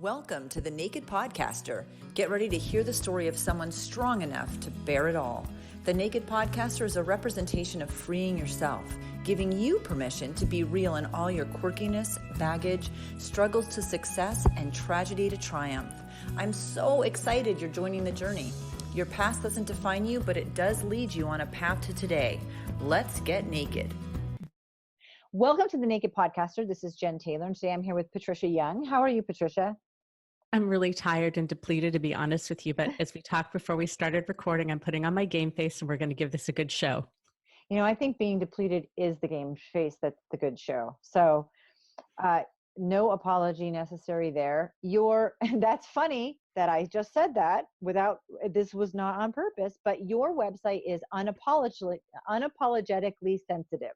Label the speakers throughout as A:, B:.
A: Welcome to The Naked Podcaster. Get ready to hear the story of someone strong enough to bear it all. The Naked Podcaster is a representation of freeing yourself, giving you permission to be real in all your quirkiness, baggage, struggles to success, and tragedy to triumph. I'm so excited you're joining the journey. Your past doesn't define you, but it does lead you on a path to today. Let's get naked.
B: Welcome to the Naked Podcaster. This is Jen Taylor, and today I'm here with Patricia Youngh. How are you, Patricia?
C: I'm really tired and depleted, to be honest with you. But as we talked before we started recording, I'm putting on my game face and we're going to give this a good show.
B: You know, I think being depleted is the game face that's the good show. So no apology necessary there. That's funny that I just said that this was not on purpose, but your website is unapologetically sensitive,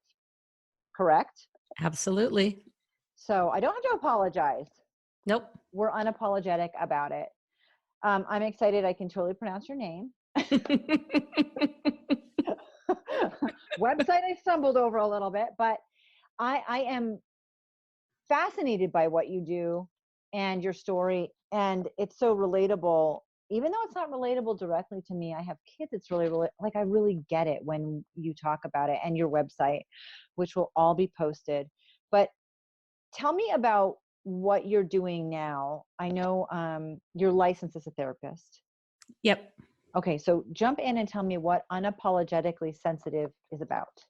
B: correct?
C: Absolutely.
B: So I don't have to apologize.
C: Nope.
B: We're unapologetic about it. I'm excited. I can totally pronounce your name. Website I stumbled over a little bit, but I am fascinated by what you do and your story. And it's so relatable, even though it's not relatable directly to me. I have kids. It's really, I really get it when you talk about it, and your website, which will all be posted. But tell me about what you're doing now. I know you're licensed as a therapist.
C: Yep.
B: Okay, so jump in and tell me what unapologetically sensitive is about.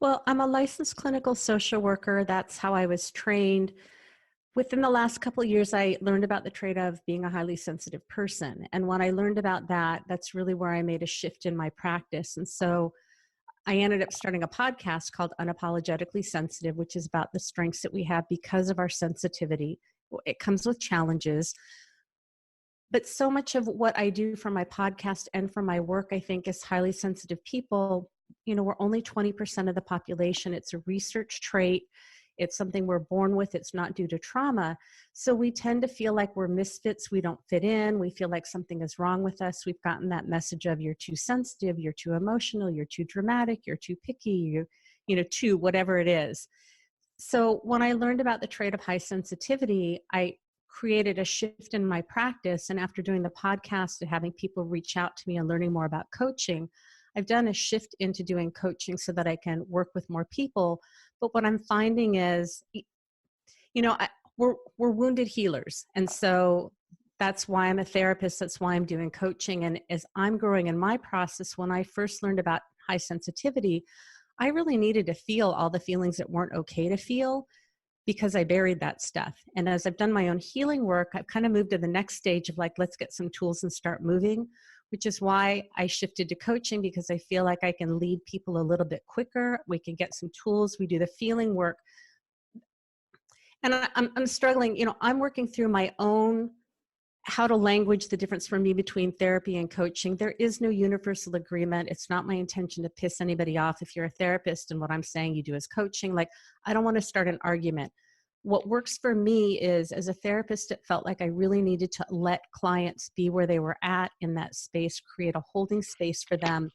C: Well, I'm a licensed clinical social worker. That's how I was trained. Within the last couple of years, I learned about the trait of being a highly sensitive person. And when I learned about that, that's really where I made a shift in my practice. And so I ended up starting a podcast called Unapologetically Sensitive, which is about the strengths that we have because of our sensitivity. It comes with challenges. But so much of what I do for my podcast and for my work, I think, is highly sensitive people. You know, we're only 20% of the population. It's a research trait. It's something we're born with. It's not due to trauma. So we tend to feel like we're misfits. We don't fit in. We feel like something is wrong with us. We've gotten that message of you're too sensitive, you're too emotional, you're too dramatic, you're too picky, you're too whatever it is. So when I learned about the trait of high sensitivity, I created a shift in my practice. And after doing the podcast and having people reach out to me and learning more about coaching, I've done a shift into doing coaching so that I can work with more people. But what I'm finding is, we're wounded healers. And so that's why I'm a therapist. That's why I'm doing coaching. And as I'm growing in my process, when I first learned about high sensitivity, I really needed to feel all the feelings that weren't okay to feel, because I buried that stuff. And as I've done my own healing work, I've kind of moved to the next stage of let's get some tools and start moving, which is why I shifted to coaching, because I feel like I can lead people a little bit quicker. We can get some tools. We do the feeling work. And I'm struggling, I'm working through my own how to language the difference for me between therapy and coaching. There is no universal agreement. It's not my intention to piss anybody off. If you're a therapist and what I'm saying you do is coaching, I don't want to start an argument. What works for me is, as a therapist, it felt like I really needed to let clients be where they were at in that space, create a holding space for them,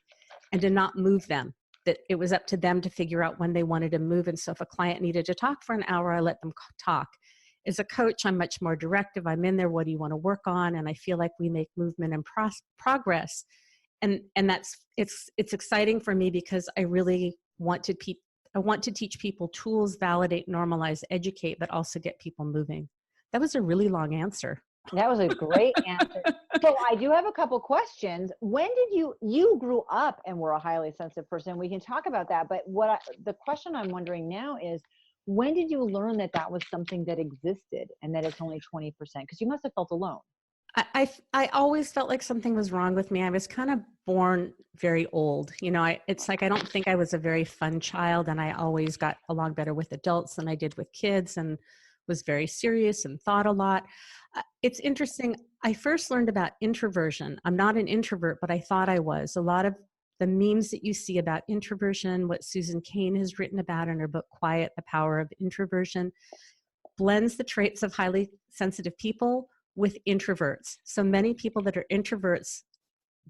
C: and to not move them. That it was up to them to figure out when they wanted to move. And so if a client needed to talk for an hour, I let them talk. As a coach, I'm much more directive. I'm in there. What do you want to work on? And I feel like we make movement and progress. And it's exciting for me, because I really want to teach people tools, validate, normalize, educate, but also get people moving. That was a really long answer.
B: That was a great answer. So I do have a couple questions. When did you grew up and were a highly sensitive person? We can talk about that. But the question I'm wondering now is, when did you learn that was something that existed and that it's only 20%? Because you must have felt alone.
C: I always felt like something was wrong with me. I was kind of born very old. It's like I don't think I was a very fun child, and I always got along better with adults than I did with kids, and was very serious and thought a lot. It's interesting. I first learned about introversion. I'm not an introvert, but I thought I was. A lot of the memes that you see about introversion, what Susan Cain has written about in her book, Quiet, The Power of Introversion, blends the traits of highly sensitive people with introverts. So many people that are introverts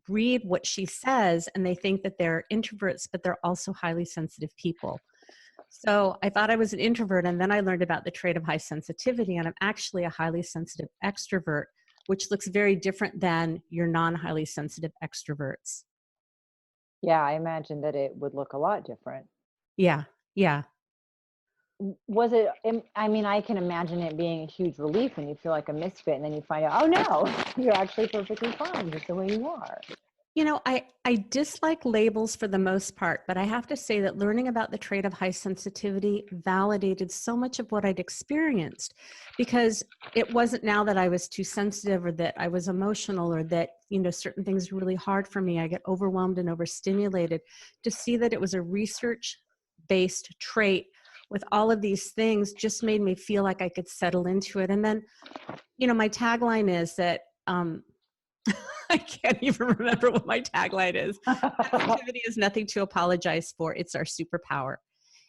C: read what she says and they think that they're introverts, but they're also highly sensitive people. So I thought I was an introvert, and then I learned about the trait of high sensitivity, and I'm actually a highly sensitive extrovert, which looks very different than your non-highly sensitive extroverts.
B: Yeah, I imagine that it would look a lot different.
C: Yeah, yeah.
B: Was it, I mean, I can imagine it being a huge relief when you feel like a misfit and then you find out, oh no, you're actually perfectly fine just the way you are.
C: You know, I dislike labels for the most part, but I have to say that learning about the trait of high sensitivity validated so much of what I'd experienced, because it wasn't now that I was too sensitive or that I was emotional or that, certain things were really hard for me. I get overwhelmed and overstimulated. To see that it was a research-based trait with all of these things just made me feel like I could settle into it. And then, my tagline is that, I can't even remember what my tagline is. Sensitivity is nothing to apologize for. It's our superpower.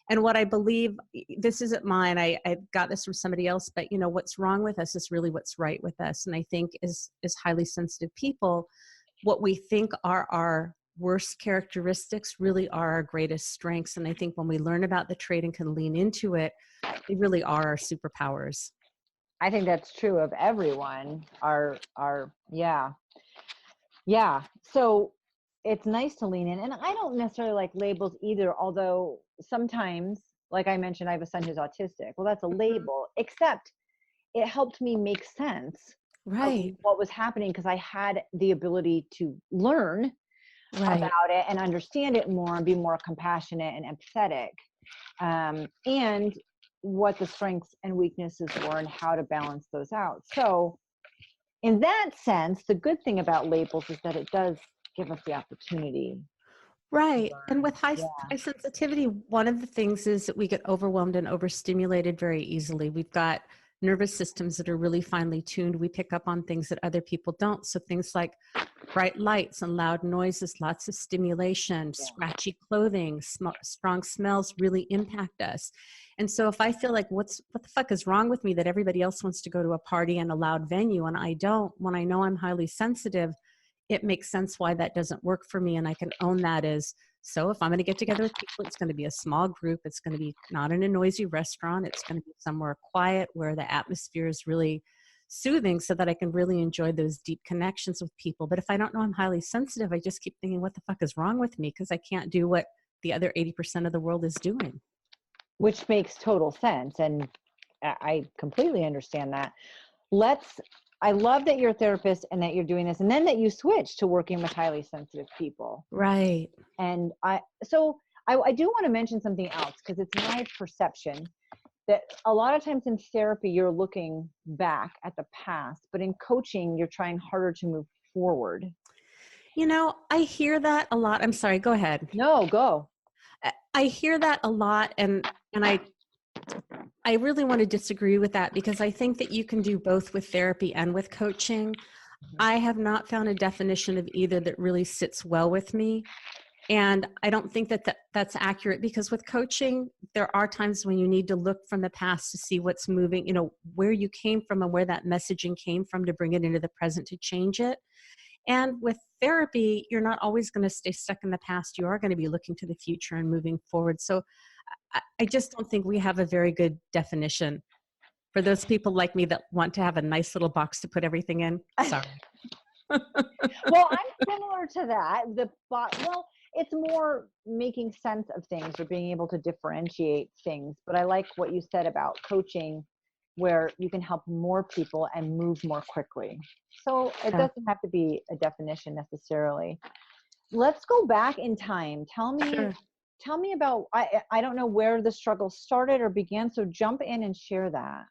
C: And what I believe, this isn't mine, I got this from somebody else, but what's wrong with us is really what's right with us. And I think as highly sensitive people, what we think are our worst characteristics really are our greatest strengths. And I think when we learn about the trait and can lean into it, they really are our superpowers.
B: I think that's true of everyone. Yeah. Yeah. So it's nice to lean in. And I don't necessarily like labels either, although sometimes, like I mentioned, I have a son who's autistic. Well, that's a label, except it helped me make sense of
C: Right.
B: what was happening because I had the ability to learn
C: Right.
B: about it and understand it more and be more compassionate and empathetic. And what the strengths and weaknesses were and how to balance those out. So in that sense, the good thing about labels is that it does give us the opportunity to
C: Right. And
B: learn.
C: with high,
B: Yeah.
C: high sensitivity, one of the things is that we get overwhelmed and overstimulated very easily. We've got nervous systems that are really finely tuned. We pick up on things that other people don't. So things like bright lights and loud noises, lots of stimulation,
B: Yeah.
C: scratchy clothing, strong smells really impact us. And so if I feel like what the fuck is wrong with me that everybody else wants to go to a party and a loud venue and I don't, when I know I'm highly sensitive, it makes sense why that doesn't work for me. And I can own that as, so if I'm going to get together with people, it's going to be a small group. It's going to be not in a noisy restaurant. It's going to be somewhere quiet where the atmosphere is really soothing so that I can really enjoy those deep connections with people. But if I don't know I'm highly sensitive, I just keep thinking, what the fuck is wrong with me? Because I can't do what the other 80% of the world is doing.
B: Which makes total sense. And I completely understand that. I love that you're a therapist and that you're doing this, and then that you switch to working with highly sensitive people.
C: Right.
B: And I do want to mention something else because it's my perception that a lot of times in therapy, you're looking back at the past, but in coaching, you're trying harder to move forward.
C: I hear that a lot. I'm sorry, go ahead.
B: No, go.
C: I hear that a lot, and I really want to disagree with that because I think that you can do both with therapy and with coaching. I have not found a definition of either that really sits well with me. And I don't think that that's accurate because with coaching, there are times when you need to look from the past to see what's moving, where you came from and where that messaging came from to bring it into the present to change it. And with therapy, you're not always going to stay stuck in the past. You are going to be looking to the future and moving forward. So I just don't think we have a very good definition for those people like me that want to have a nice little box to put everything in. Sorry.
B: Well, I'm similar to that. Well, it's more making sense of things or being able to differentiate things. But I like what you said about coaching, where you can help more people and move more quickly. So it doesn't have to be a definition necessarily. Let's go back in time. Tell me about, I don't know where the struggle started or began. So jump in and share that.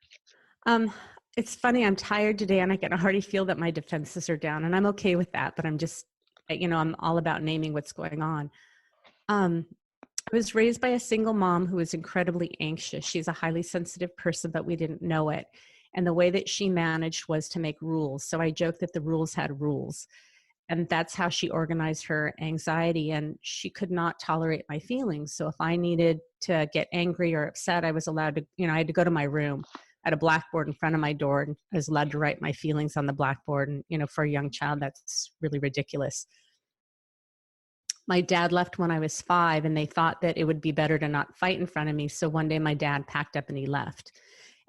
C: It's funny. I'm tired today and I can already feel that my defenses are down and I'm okay with that, but I'm just, I'm all about naming what's going on. I was raised by a single mom who was incredibly anxious. She's a highly sensitive person, but we didn't know it. And the way that she managed was to make rules. So I joke that the rules had rules. And that's how she organized her anxiety. And she could not tolerate my feelings. So if I needed to get angry or upset, I was allowed to, I had to go to my room. I had a blackboard in front of my door and I was allowed to write my feelings on the blackboard. And, for a young child, that's really ridiculous. My dad left when I was 5, and they thought that it would be better to not fight in front of me. So one day my dad packed up and he left.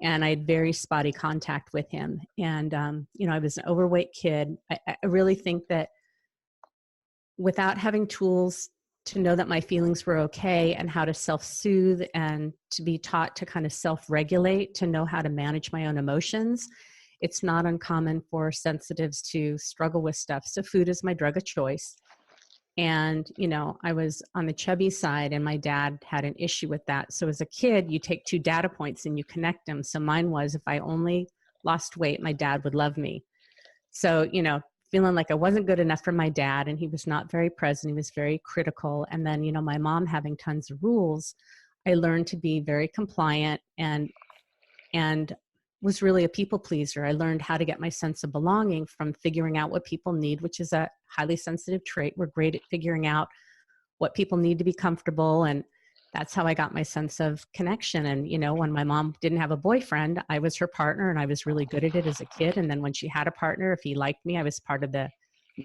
C: And I had very spotty contact with him. And, I was an overweight kid. I really think that without having tools to know that my feelings were okay and how to self-soothe and to be taught to kind of self-regulate, to know how to manage my own emotions, it's not uncommon for sensitives to struggle with stuff. So food is my drug of choice. And, I was on the chubby side and my dad had an issue with that. So as a kid, you take 2 data points and you connect them. So mine was, if I only lost weight, my dad would love me. So, feeling like I wasn't good enough for my dad and he was not very present. He was very critical. And then, my mom having tons of rules, I learned to be very compliant and was really a people pleaser. I learned how to get my sense of belonging from figuring out what people need, which is a highly sensitive trait. We're great at figuring out what people need to be comfortable. And that's how I got my sense of connection. And, when my mom didn't have a boyfriend, I was her partner and I was really good at it as a kid. And then when she had a partner, if he liked me, I was part of the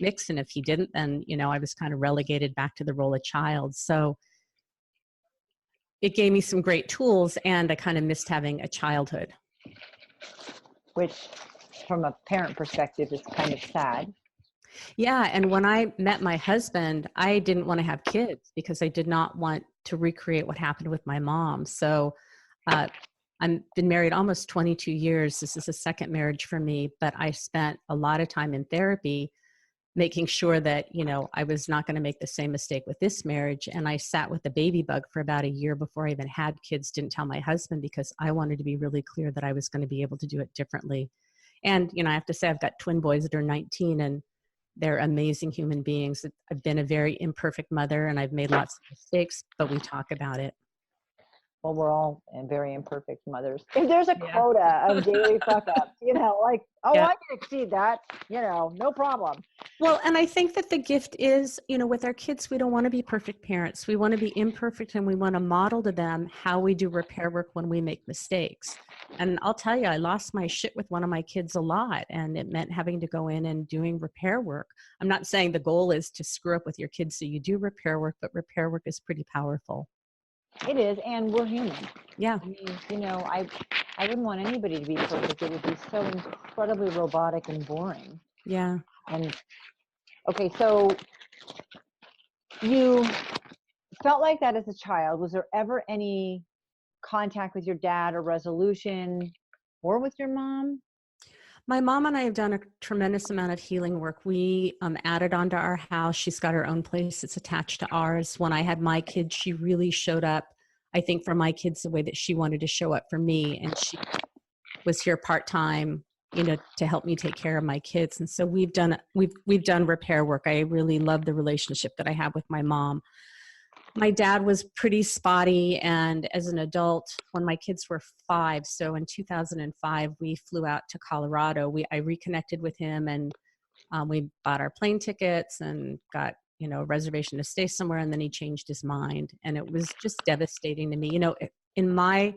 C: mix. And if he didn't, then, I was kind of relegated back to the role of child. So it gave me some great tools, and I kind of missed having a childhood.
B: Which from a parent perspective is kind of sad.
C: Yeah. And when I met my husband, I didn't want to have kids because I did not want to recreate what happened with my mom. So I've been married almost 22 years. This is a second marriage for me, but I spent a lot of time in therapy making sure that, I was not going to make the same mistake with this marriage. And I sat with the baby bug for about a year before I even had kids, didn't tell my husband because I wanted to be really clear that I was going to be able to do it differently. And, I have to say I've got twin boys that are 19 and they're amazing human beings. I've been a very imperfect mother and I've made lots of mistakes, but we talk about it.
B: Well, we're all very imperfect mothers. If there's a quota of daily fuck ups, I can exceed that, no problem.
C: Well, and I think that the gift is, with our kids, we don't want to be perfect parents. We want to be imperfect and we want to model to them how we do repair work when we make mistakes. And I'll tell you, I lost my shit with one of my kids a lot, and it meant having to go in and doing repair work. I'm not saying the goal is to screw up with your kids so you do repair work, but repair work is pretty powerful.
B: It is, and we're human.
C: Yeah.
B: I mean, I wouldn't want anybody to be perfect. It would be so incredibly robotic and boring.
C: Yeah.
B: And okay, so you felt like that as a child. Was there ever any contact with your dad or resolution, or with your mom?
C: My mom and I have done a tremendous amount of healing work. We added onto our house. She's got her own place. It's attached to ours. When I had my kids, she really showed up, I think, for my kids the way that she wanted to show up for me. And she was here part-time, to help me take care of my kids. And so we've done repair work. I really love the relationship that I have with my mom. My dad was pretty spotty, and as an adult, when my kids were 5, so in 2005, we flew out to Colorado. I reconnected with him, and we bought our plane tickets and got, a reservation to stay somewhere, and then he changed his mind, and it was just devastating to me. In my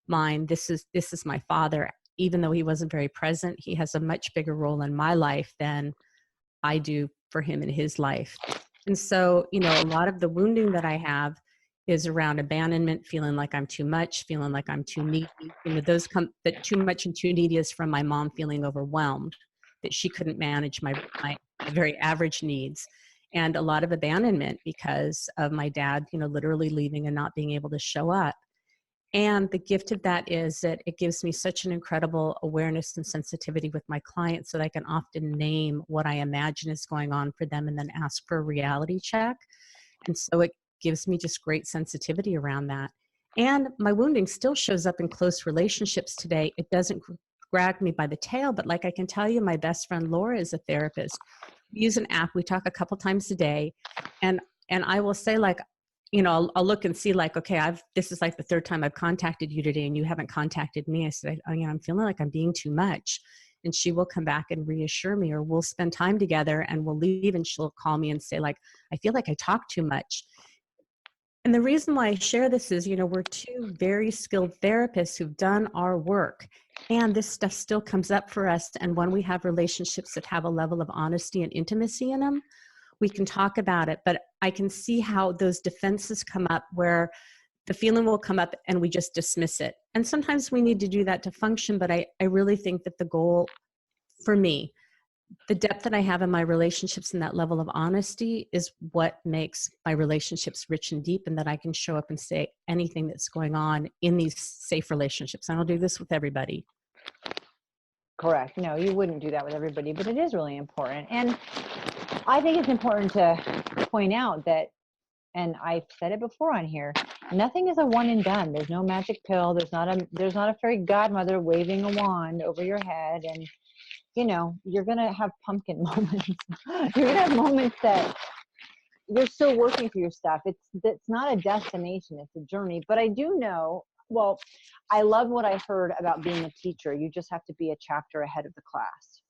C: mind, this is my father. Even though he wasn't very present, he has a much bigger role in my life than I do for him in his life. And so, a lot of the wounding that I have is around abandonment, feeling like I'm too much, feeling like I'm too needy. That too much and too needy is from my mom feeling overwhelmed, that she couldn't manage my very average needs. And a lot of abandonment because of my dad, literally leaving and not being able to show up. And the gift of that is that it gives me such an incredible awareness and sensitivity with my clients that I can often name what I imagine is going on for them and then ask for a reality check. And so it gives me just great sensitivity around that. And my wounding still shows up in close relationships today. It doesn't grab me by the tail, but like I can tell you, my best friend Laura is a therapist. We use an app. We talk a couple times a day. And I will say, like, I'll look and see, like, okay, this is like the 3rd time I've contacted you today and you haven't contacted me. I said, I'm feeling like I'm being too much. And she will come back and reassure me, or we'll spend time together and we'll leave and she'll call me and say, like, I feel like I talk too much. And the reason why I share this is, we're 2 very skilled therapists who've done our work, and this stuff still comes up for us. And when we have relationships that have a level of honesty and intimacy in them, we can talk about it, but I can see how those defenses come up where the feeling will come up and we just dismiss it. And sometimes we need to do that to function, but I really think that the goal for me, the depth that I have in my relationships and that level of honesty is what makes my relationships rich and deep, and that I can show up and say anything that's going on in these safe relationships. And I'll do this with everybody.
B: Correct. No, you wouldn't do that with everybody, but it is really important. And I think it's important to point out that, and I've said it before on here, nothing is a one and done. There's no magic pill. There's not a fairy godmother waving a wand over your head. And, you know, you're going to have pumpkin moments. You're going to have moments that you're still working through your stuff. It's not a destination. It's a journey. But I do know, well, I love what I heard about being a teacher. You just have to be a chapter ahead of the class.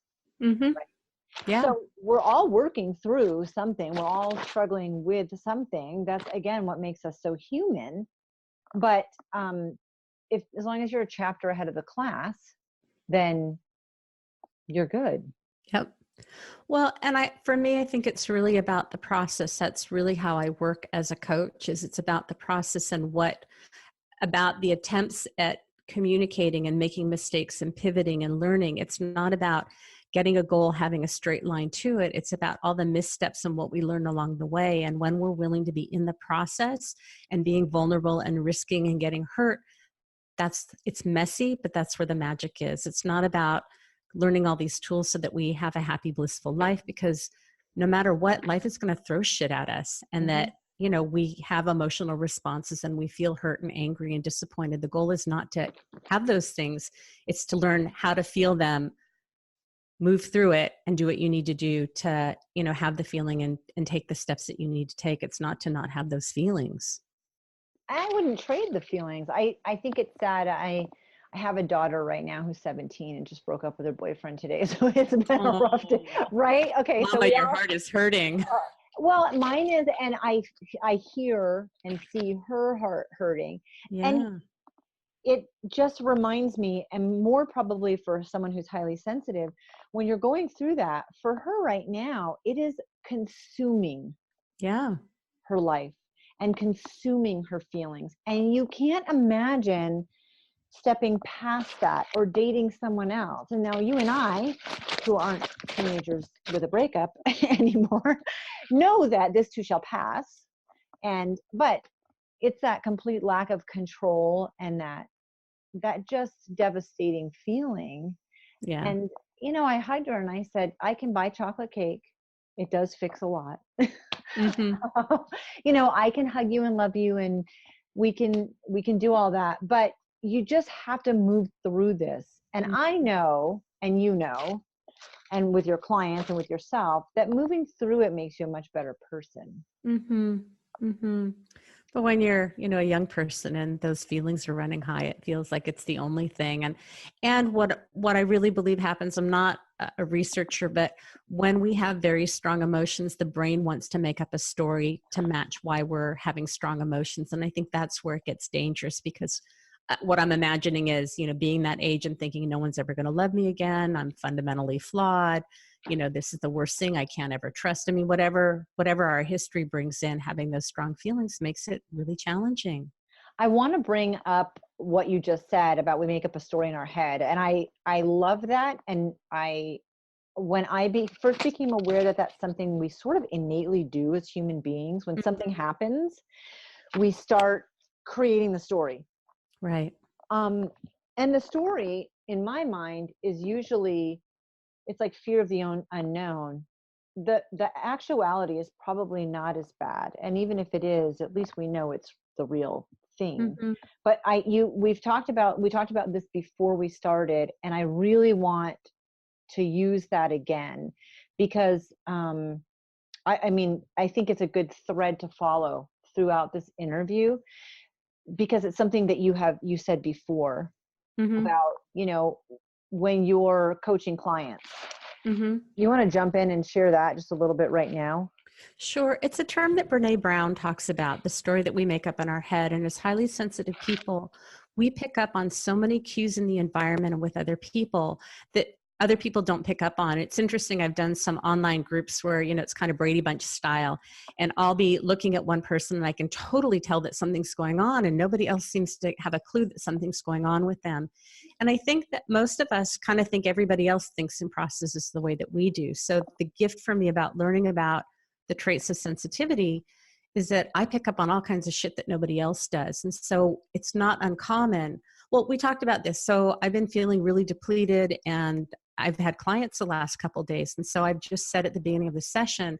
C: Mm-hmm.
B: Right?
C: Yeah.
B: So we're all working through something. We're all struggling with something. That's, again, what makes us so human. But if as long as you're a chapter ahead of the class, then you're good.
C: Yep. Well, and for me, I think it's really about the process. That's really how I work as a coach, is it's about the process and about the attempts at communicating and making mistakes and pivoting and learning. It's not about getting a goal, having a straight line to it. It's about all the missteps and what we learn along the way. And when we're willing to be in the process and being vulnerable and risking and getting hurt, it's messy, but that's where the magic is. It's not about learning all these tools so that we have a happy, blissful life, because no matter what, life is going to throw shit at us. And that, you know, we have emotional responses and we feel hurt and angry and disappointed. The goal is not to have those things. It's to learn how to feel them, move through it, and do what you need to do to, you know, have the feeling and take the steps that you need to take. It's not to not have those feelings.
B: I wouldn't trade the feelings. I think it's sad. I have a daughter right now who's 17 and just broke up with her boyfriend today. So it's been a rough day, right? Okay.
C: Mama, your heart is hurting.
B: Well, mine is, and I hear and see her heart hurting.
C: Yeah.
B: And it just reminds me, and more probably for someone who's highly sensitive, when you're going through that, for her right now, it is consuming her life and consuming her feelings. And you can't imagine stepping past that or dating someone else. And now you and I, who aren't teenagers with a breakup anymore, know that this too shall pass. But it's that complete lack of control and that just devastating feeling.
C: Yeah.
B: And, you know, I hugged her and I said, I can buy chocolate cake. It does fix a lot.
C: Mm-hmm.
B: You know, I can hug you and love you, and we can do all that, but you just have to move through this. And I know, and you know, and with your clients and with yourself, that moving through it makes you a much better person.
C: Mm-hmm. Mm-hmm. But when you're, you know, a young person and those feelings are running high, it feels like it's the only thing. And what I really believe happens, I'm not a researcher, but when we have very strong emotions, the brain wants to make up a story to match why we're having strong emotions. And I think that's where it gets dangerous, because what I'm imagining is, you know, being that age and thinking no one's ever going to love me again. I'm fundamentally flawed. You know, this is the worst thing. I can't ever trust. I mean, whatever our history brings in, having those strong feelings makes it really challenging.
B: I want to bring up what you just said about we make up a story in our head. And I love that. And when I first became aware that that's something we sort of innately do as human beings, when something happens, we start creating the story.
C: Right.
B: And the story in my mind is usually, it's like fear of the unknown. The actuality is probably not as bad. And even if it is, at least we know it's the real thing.
C: Mm-hmm.
B: But we talked about this before we started, and I really want to use that again, because I mean, I think it's a good thread to follow throughout this interview, because it's something that you said before about, you know, when you're coaching clients. You want to jump in and share that just a little bit right now?
C: Sure. It's a term that Brene Brown talks about, the story that we make up in our head. And as highly sensitive people, we pick up on so many cues in the environment and with other people that other people don't pick up on. It's interesting. I've done some online groups where, it's kind of Brady Bunch style, and I'll be looking at one person and I can totally tell that something's going on and nobody else seems to have a clue that something's going on with them. And I think that most of us kind of think everybody else thinks and processes the way that we do. So the gift for me about learning about the traits of sensitivity is that I pick up on all kinds of shit that nobody else does. And so it's not uncommon. Well, we talked about this. So I've been feeling really depleted and I've had clients the last couple of days. And so I've just said at the beginning of the session,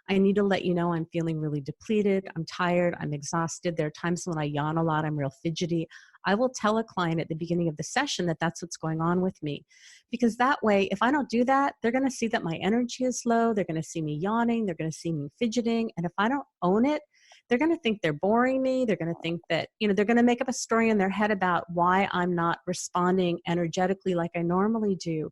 C: I need to let you know I'm feeling really depleted. I'm tired. I'm exhausted. There are times when I yawn a lot. I'm real fidgety. I will tell a client at the beginning of the session that that's what's going on with me. Because that way, if I don't do that, they're going to see that my energy is low. They're going to see me yawning. They're going to see me fidgeting. And if I don't own it, they're going to think they're boring me. They're going to think that, they're going to make up a story in their head about why I'm not responding energetically like I normally do.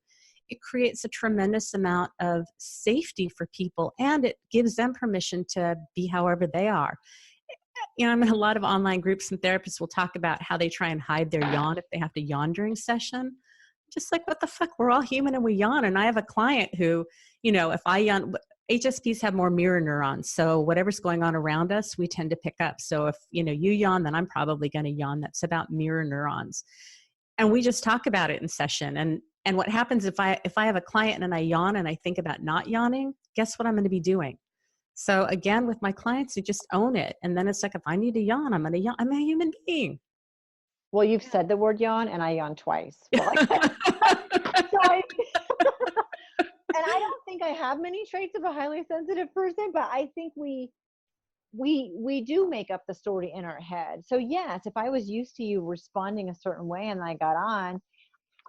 C: It creates a tremendous amount of safety for people, and it gives them permission to be however they are. I'm in a lot of online groups, and therapists will talk about how they try and hide their yawn if they have to yawn during session. Just like, what the fuck? We're all human and we yawn. And I have a client who, if I yawn, HSPs have more mirror neurons. So whatever's going on around us, we tend to pick up. So if, you yawn, then I'm probably going to yawn. That's about mirror neurons. And we just talk about it in session. And what happens if I have a client and I yawn and I think about not yawning, guess what I'm going to be doing? So again, with my clients, you just own it. And then it's like, if I need to yawn, I'm going to yawn. I'm a human being.
B: Well, you've said the word yawn and I yawn twice. Well, and I don't think I have many traits of a highly sensitive person, but I think we do make up the story in our head. So yes, if I was used to you responding a certain way and I got on,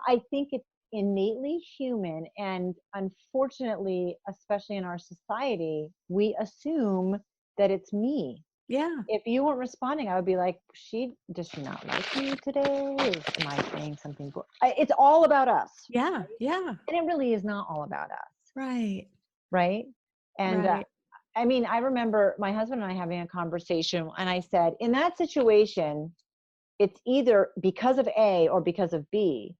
B: I think it's innately human. And unfortunately, especially in our society, we assume that it's me.
C: Yeah.
B: If you weren't responding, I would be like, does she not like me today? Am I saying something? It's all about us.
C: Yeah.
B: Right?
C: Yeah.
B: And it really is not all about us.
C: Right.
B: Right. And
C: right.
B: I remember my husband and I having a conversation, and I said, in that situation, it's either because of A or because of B.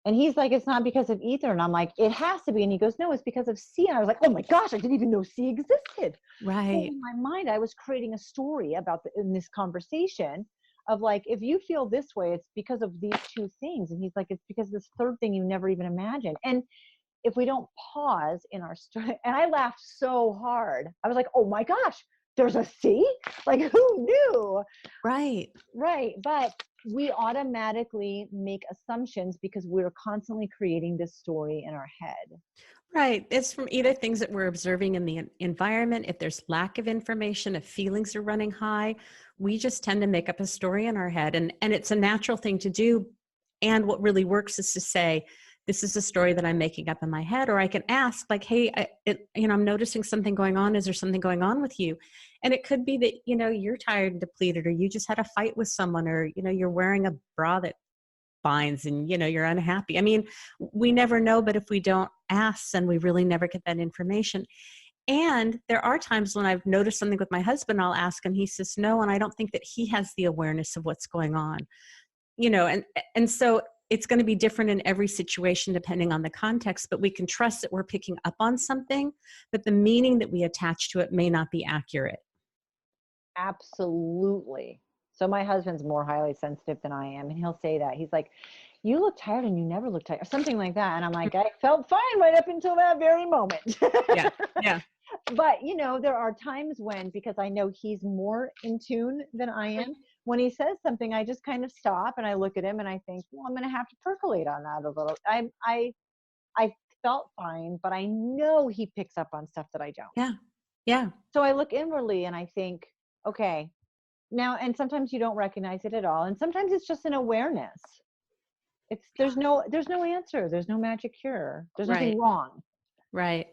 B: And he's like, it's not because of either. And I'm like, it has to be. And he goes, no, it's because of C. And I was like, oh my gosh, I didn't even know C existed.
C: Right.
B: So in my mind, I was creating a story about in this conversation of like, if you feel this way, it's because of these two things. And he's like, it's because of this third thing you never even imagined. And if we don't pause in our story, and I laughed so hard. I was like, oh my gosh, there's a C? Like, who knew?
C: Right.
B: Right. But we automatically make assumptions because we're constantly creating this story in our head.
C: Right. It's from either things that we're observing in the environment. If there's lack of information, if feelings are running high, we just tend to make up a story in our head. And it's a natural thing to do. And what really works is to say, this is a story that I'm making up in my head. Or I can ask like, hey, I'm noticing something going on. Is there something going on with you? And it could be that, you're tired and depleted, or you just had a fight with someone, or, you're wearing a bra that binds and, you're unhappy. I mean, we never know, but if we don't ask, then we really never get that information. And there are times when I've noticed something with my husband, I'll ask and he says no. And I don't think that he has the awareness of what's going on, and so it's going to be different in every situation depending on the context, but we can trust that we're picking up on something, but the meaning that we attach to it may not be accurate.
B: Absolutely. So my husband's more highly sensitive than I am. And he'll say that. He's like, you look tired and you never look tired, or something like that. And I'm like, I felt fine right up until that very moment.
C: Yeah. Yeah.
B: But, there are times when, because I know he's more in tune than I am, when he says something, I just kind of stop and I look at him and I think, well, I'm going to have to percolate on that a little. I felt fine, but I know he picks up on stuff that I don't.
C: Yeah. Yeah.
B: So I look inwardly and I think, okay, now, and sometimes you don't recognize it at all. And sometimes it's just an awareness. There's no answer. There's no magic cure. There's nothing wrong.
C: Right.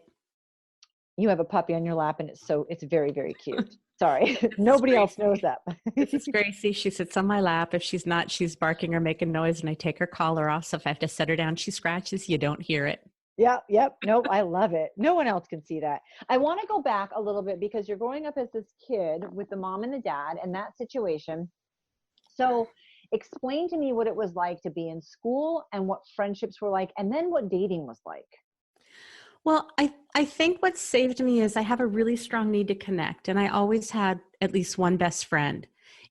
B: You have a puppy on your lap and it's very, very cute. Sorry. Nobody else knows that.
C: This is Gracie. She sits on my lap. If she's not, she's barking or making noise, and I take her collar off. So if I have to set her down, she scratches. You don't hear it.
B: Yep. Nope. I love it. No one else can see that. I want to go back a little bit because you're growing up as this kid with the mom and the dad and that situation. So Explain to me what it was like to be in school and what friendships were like, and then what dating was like.
C: Well, I think what saved me is I have a really strong need to connect, and I always had at least one best friend.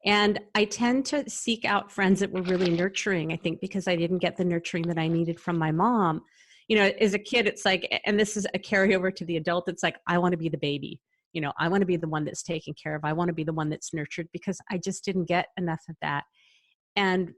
C: And I tend to seek out friends that were really nurturing, I think, because I didn't get the nurturing that I needed from my mom. You know, as a kid, it's like, and this is a carryover to the adult, it's like, I want to be the baby. You know, I want to be the one that's taken care of. I want to be the one that's nurtured because I just didn't get enough of that. And,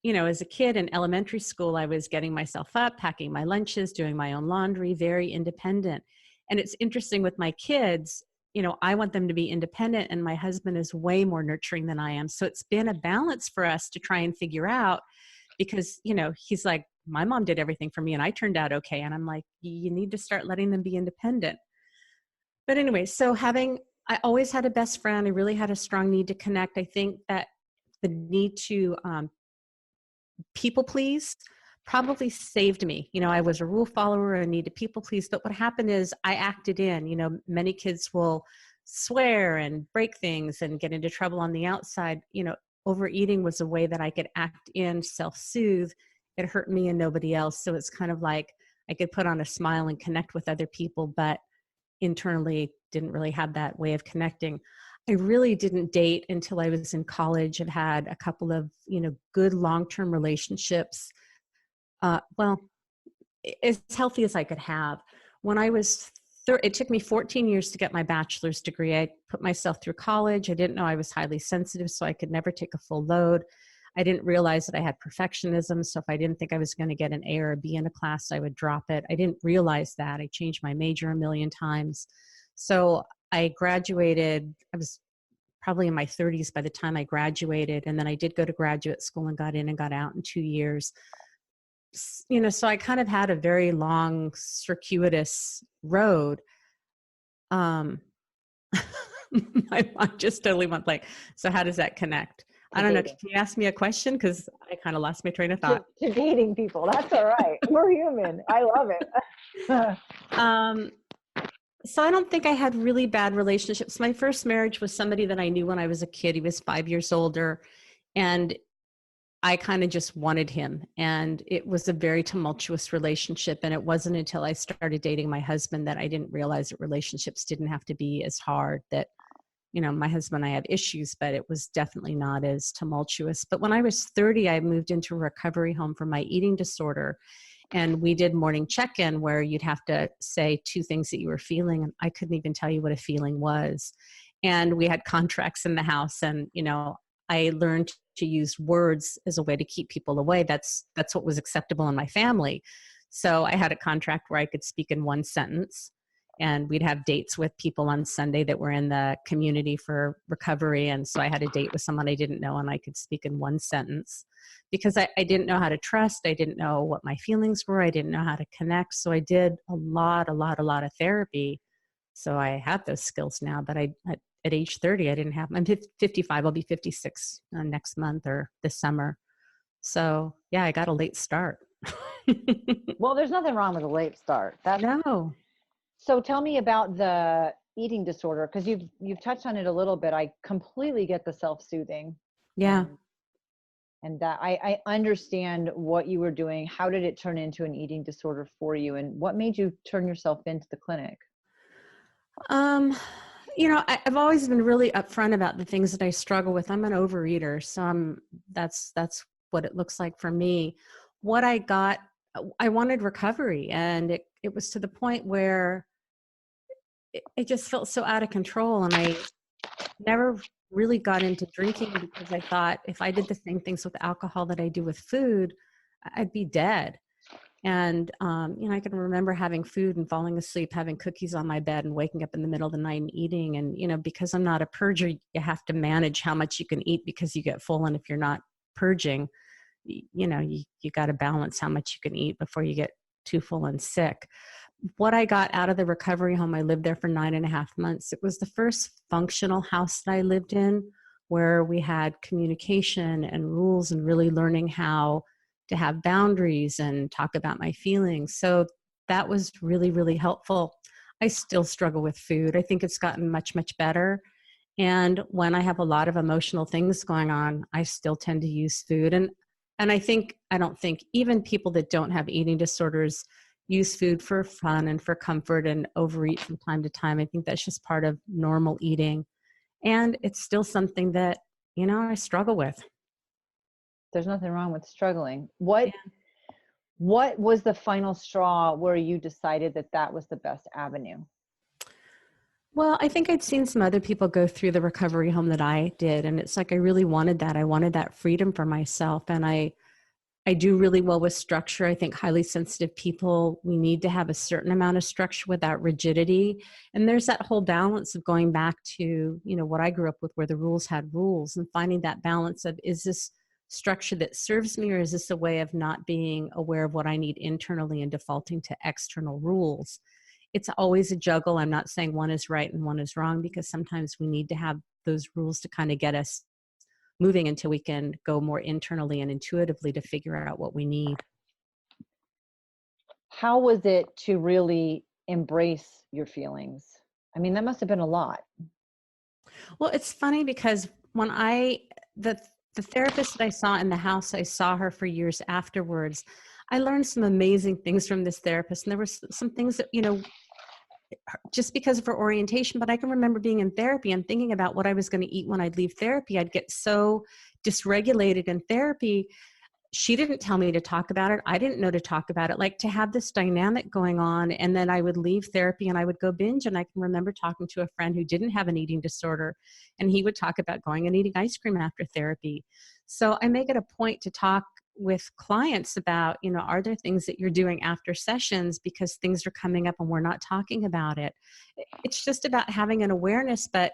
C: you know, as a kid in elementary school, I was getting myself up, packing my lunches, doing my own laundry, very independent. And it's interesting with my kids, you know, I want them to be independent, and my husband is way more nurturing than I am. So it's been a balance for us to try and figure out, because, you know, he's like, my mom did everything for me and I turned out okay. And I'm like, you need to start letting them be independent. But anyway, so I always had a best friend. I really had a strong need to connect. I think that the need to people please probably saved me. You know, I was a rule follower and needed people please, but what happened is I acted in. You know, many kids will swear and break things and get into trouble on the outside. You know, overeating was a way that I could act in, self-soothe. It hurt me and nobody else. So it's kind of like I could put on a smile and connect with other people, but internally didn't really have that way of connecting. I really didn't date until I was in college. I've had a couple of, you know, good long-term relationships. Well, as healthy as I could have. When I was it took me 14 years to get my bachelor's degree. I put myself through college. I didn't know I was highly sensitive, so I could never take a full load. I didn't realize that I had perfectionism. So if I didn't think I was going to get an A or a B in a class, I would drop it. I didn't realize that. I changed my major a million times. So I graduated, I was probably in my 30s by the time I graduated. And then I did go to graduate school and got in and got out in 2 years. You know, so I kind of had a very long, circuitous road. My mind just totally went blank. So how does that connect? I don't know. Can you ask me a question? Because I kind of lost my train of thought.
B: To dating people. That's all right. We're human. I love it.
C: So I don't think I had really bad relationships. My first marriage was somebody that I knew when I was a kid. He was 5 years older, and I kind of just wanted him. And it was a very tumultuous relationship. And it wasn't until I started dating my husband that I didn't realize that relationships didn't have to be as hard. That, you know, my husband and I have issues, but it was definitely not as tumultuous. But when I was 30, I moved into a recovery home for my eating disorder. And we did morning check-in where you'd have to say 2 things that you were feeling. And I couldn't even tell you what a feeling was. And we had contracts in the house. And, you know, I learned to use words as a way to keep people away. That's what was acceptable in my family. So I had a contract where I could speak in 1 sentence. And we'd have dates with people on Sunday that were in the community for recovery. And so I had a date with someone I didn't know, and I could speak in 1 sentence because I didn't know how to trust. I didn't know what my feelings were. I didn't know how to connect. So I did a lot of therapy. So I have those skills now, but at age 30, I didn't have, I'm 55, I'll be 56 next month or this summer. So yeah, I got a late start.
B: Well, there's nothing wrong with a late start.
C: No.
B: So tell me about the eating disorder, because you've touched on it a little bit. I completely get the self-soothing.
C: Yeah.
B: And that I understand what you were doing. How did it turn into an eating disorder for you? And what made you turn yourself into the clinic?
C: You know, I've always been really upfront about the things that I struggle with. I'm an overeater, so that's what it looks like for me. What I wanted recovery, and it was to the point where it just felt so out of control. And I never really got into drinking because I thought if I did the same things with alcohol that I do with food, I'd be dead. And, you know, I can remember having food and falling asleep, having cookies on my bed and waking up in the middle of the night and eating. And, you know, because I'm not a purger, you have to manage how much you can eat because you get full. And if you're not purging, you know, you got to balance how much you can eat before you get too full and sick. What I got out of the recovery home, I lived there for 9.5 months. It was the first functional house that I lived in where we had communication and rules and really learning how to have boundaries and talk about my feelings. So that was really, really helpful. I still struggle with food. I think it's gotten much, much better. And when I have a lot of emotional things going on, I still tend to use food. And I don't think even people that don't have eating disorders use food for fun and for comfort and overeat from time to time. I think that's just part of normal eating. And it's still something that, I struggle with.
B: There's nothing wrong with struggling. What was the final straw where you decided that that was the best avenue?
C: Well, I think I'd seen some other people go through the recovery home that I did. And it's like, I really wanted that. I wanted that freedom for myself. And I do really well with structure. I think highly sensitive people, we need to have a certain amount of structure without rigidity. And there's that whole balance of going back to, what I grew up with, where the rules had rules, and finding that balance of, is this structure that serves me, or is this a way of not being aware of what I need internally and defaulting to external rules? It's always a juggle. I'm not saying one is right and one is wrong, because sometimes we need to have those rules to kind of get us moving until we can go more internally and intuitively to figure out what we need.
B: How was it to really embrace your feelings? I mean, that must have been a lot.
C: Well, it's funny because when the therapist that I saw in the house, I saw her for years afterwards. I learned some amazing things from this therapist. And there were some things that, just because of her orientation, but I can remember being in therapy and thinking about what I was going to eat when I'd leave therapy. I'd get so dysregulated in therapy. She didn't tell me to talk about it. I didn't know to talk about it, like to have this dynamic going on. And then I would leave therapy and I would go binge. And I can remember talking to a friend who didn't have an eating disorder, and he would talk about going and eating ice cream after therapy. So I make it a point to talk with clients about, are there things that you're doing after sessions because things are coming up and we're not talking about it? It's just about having an awareness. But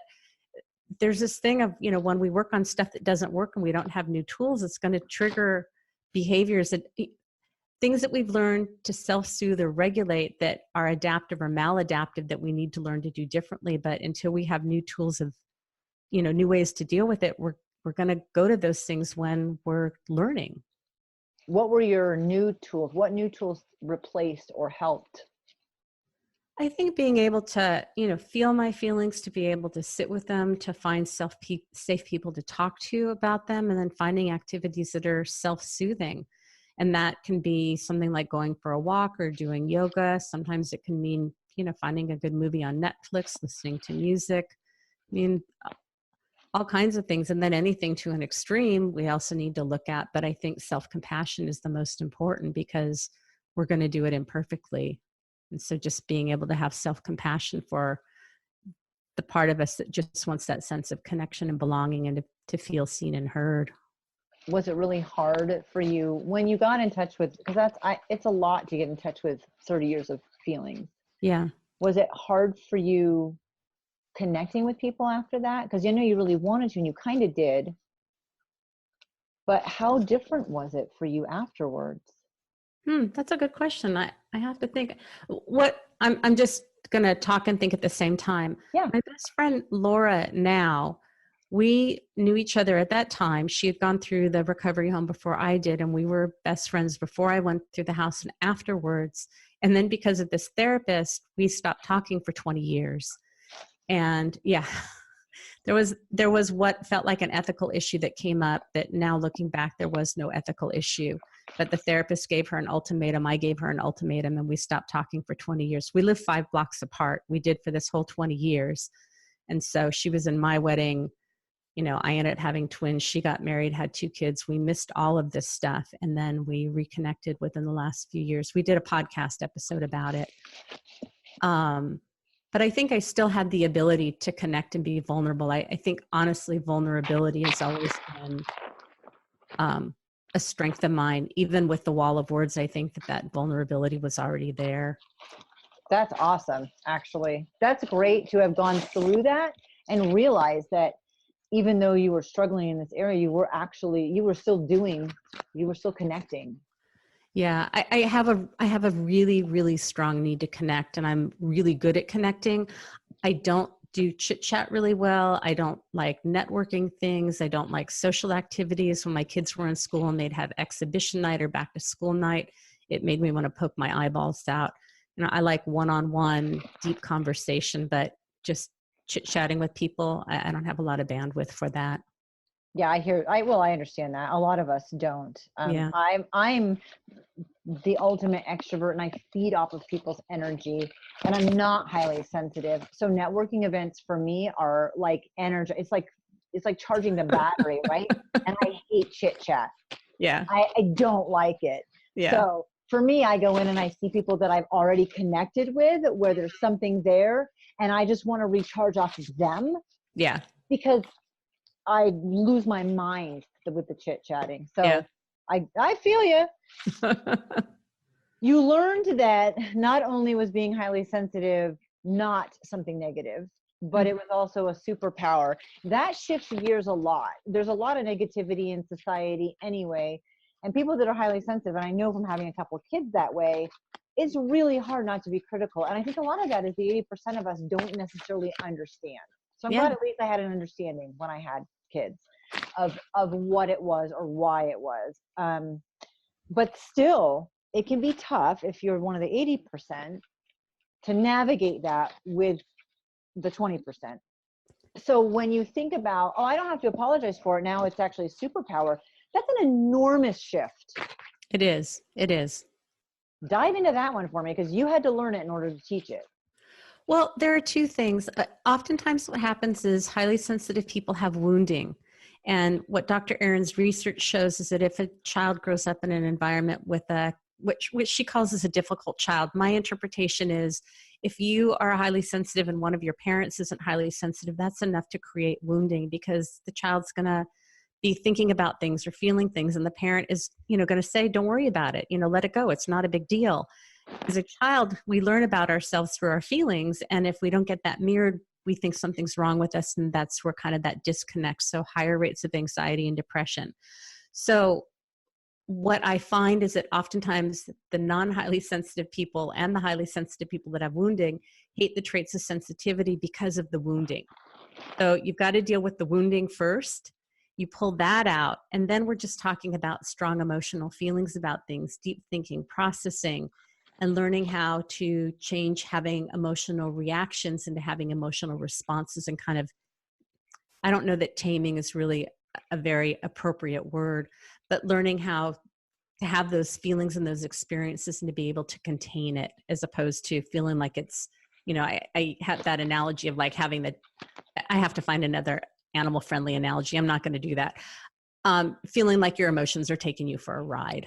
C: there's this thing of, when we work on stuff that doesn't work and we don't have new tools, it's going to trigger behaviors, that things that we've learned to self-soothe or regulate that are adaptive or maladaptive that we need to learn to do differently. But until we have new tools of, new ways to deal with it, we're going to go to those things when we're learning.
B: What were your new tools? What new tools replaced or helped?
C: I think being able to, feel my feelings, to be able to sit with them, to find safe people to talk to about them, and then finding activities that are self-soothing. And that can be something like going for a walk or doing yoga. Sometimes it can mean, finding a good movie on Netflix, listening to music. I mean, all kinds of things. And then anything to an extreme, we also need to look at. But I think self-compassion is the most important, because we're going to do it imperfectly. And so just being able to have self-compassion for the part of us that just wants that sense of connection and belonging, and to feel seen and heard.
B: Was it really hard for you when you got in touch with, because it's a lot to get in touch with 30 years of feelings.
C: Yeah.
B: Was it hard for you connecting with people after that? Because you really wanted to, and you kind of did. But how different was it for you afterwards?
C: That's a good question. I have to think. I'm just going to talk and think at the same time.
B: Yeah.
C: My best friend, Laura, now, we knew each other at that time. She had gone through the recovery home before I did, and we were best friends before I went through the house and afterwards. And then because of this therapist, we stopped talking for 20 years. And yeah, there was what felt like an ethical issue that came up that now looking back, there was no ethical issue. But the therapist gave her an ultimatum. I gave her an ultimatum, and we stopped talking for 20 years. We lived 5 blocks apart. We did for this whole 20 years. And so she was in my wedding. I ended up having twins. She got married, had 2 kids. We missed all of this stuff. And then we reconnected within the last few years. We did a podcast episode about it. But I think I still had the ability to connect and be vulnerable. I think, honestly, vulnerability has always been a strength of mine. Even with the wall of words, I think that vulnerability was already there.
B: That's awesome, actually. That's great to have gone through that and realize that even though you were struggling in this area, you were still connecting.
C: Yeah, I have a really, really strong need to connect, and I'm really good at connecting. I don't do chit chat really well. I don't like networking things. I don't like social activities. When my kids were in school and they'd have exhibition night or back to school night, it made me want to poke my eyeballs out. I like one-on-one deep conversation, but just chit-chatting with people. I don't have a lot of bandwidth for that.
B: Yeah, I understand that. A lot of us don't.
C: Yeah.
B: I'm the ultimate extrovert, and I feed off of people's energy, and I'm not highly sensitive. So networking events for me are like energy. It's like charging the battery, right? And I hate chit chat.
C: Yeah.
B: I don't like it.
C: Yeah.
B: So for me, I go in and I see people that I've already connected with, where there's something there, and I just want to recharge off of them.
C: Yeah.
B: Because I lose my mind with the chit chatting. So
C: Yeah.
B: I feel you. You learned that not only was being highly sensitive not something negative, but it was also a superpower. That shifts gears a lot. There's a lot of negativity in society anyway. And people that are highly sensitive, and I know from having a couple of kids that way, it's really hard not to be critical. And I think a lot of that is the 80% of us don't necessarily understand. So I'm glad at least I had an understanding when I had kids of what it was or why it was. But still, it can be tough if you're one of the 80% to navigate that with the 20%. So when you think about, I don't have to apologize for it, now it's actually a superpower, that's an enormous shift.
C: It is. It is.
B: Dive into that one for me, because you had to learn it in order to teach it.
C: Well, there are two things. Oftentimes what happens is highly sensitive people have wounding. And what Dr. Aaron's research shows is that if a child grows up in an environment with which she calls as a difficult child, my interpretation is if you are highly sensitive and one of your parents isn't highly sensitive, that's enough to create wounding, because the child's going to be thinking about things or feeling things, and the parent is, going to say, don't worry about it, let it go. It's not a big deal. As a child, we learn about ourselves through our feelings. And if we don't get that mirrored, we think something's wrong with us. And that's where kind of that disconnect. So higher rates of anxiety and depression. So what I find is that oftentimes the non-highly sensitive people and the highly sensitive people that have wounding hate the traits of sensitivity because of the wounding. So you've got to deal with the wounding first. You pull that out. And then we're just talking about strong emotional feelings about things, deep thinking, processing, and learning how to change having emotional reactions into having emotional responses, and kind of, I don't know that taming is really a very appropriate word, but learning how to have those feelings and those experiences and to be able to contain it, as opposed to feeling like it's, I have that analogy of like having I have to find another animal friendly analogy. I'm not going to do that. Feeling like your emotions are taking you for a ride.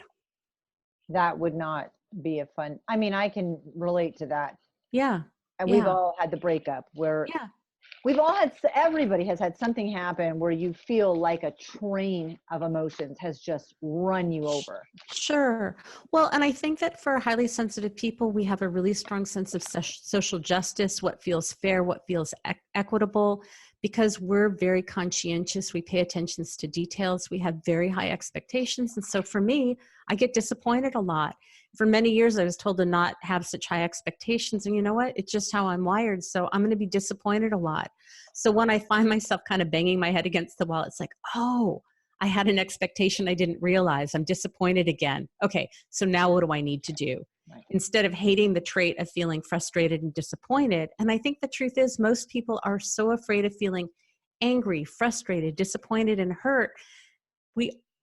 B: That would not be a fun, I can relate to that.
C: Yeah.
B: And we've all had the breakup where everybody has had something happen where you feel like a train of emotions has just run you over.
C: Sure. Well, and I think that for highly sensitive people, we have a really strong sense of social justice, what feels fair, what feels equitable, because we're very conscientious. We pay attention to details. We have very high expectations. And so for me, I get disappointed a lot. For many years, I was told to not have such high expectations. And you know what? It's just how I'm wired. So I'm going to be disappointed a lot. So when I find myself kind of banging my head against the wall, it's like, oh, I had an expectation I didn't realize. I'm disappointed again. Okay, so now what do I need to do? Right. Instead of hating the trait of feeling frustrated and disappointed. And I think the truth is most people are so afraid of feeling angry, frustrated, disappointed, and hurt.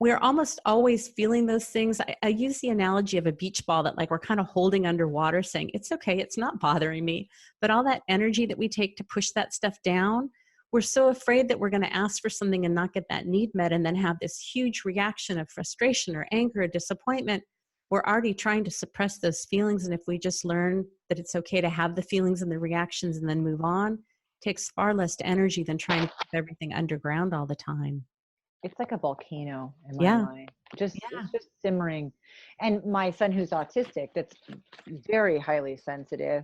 C: We're almost always feeling those things. I use the analogy of a beach ball that like we're kind of holding underwater saying, it's okay, it's not bothering me. But all that energy that we take to push that stuff down, we're so afraid that we're going to ask for something and not get that need met and then have this huge reaction of frustration or anger or disappointment. We're already trying to suppress those feelings. And if we just learn that it's okay to have the feelings and the reactions and then move on, it takes far less energy than trying to keep everything underground all the time.
B: It's like a volcano in my mind. It's just simmering. And my son, who's autistic, that's very highly sensitive.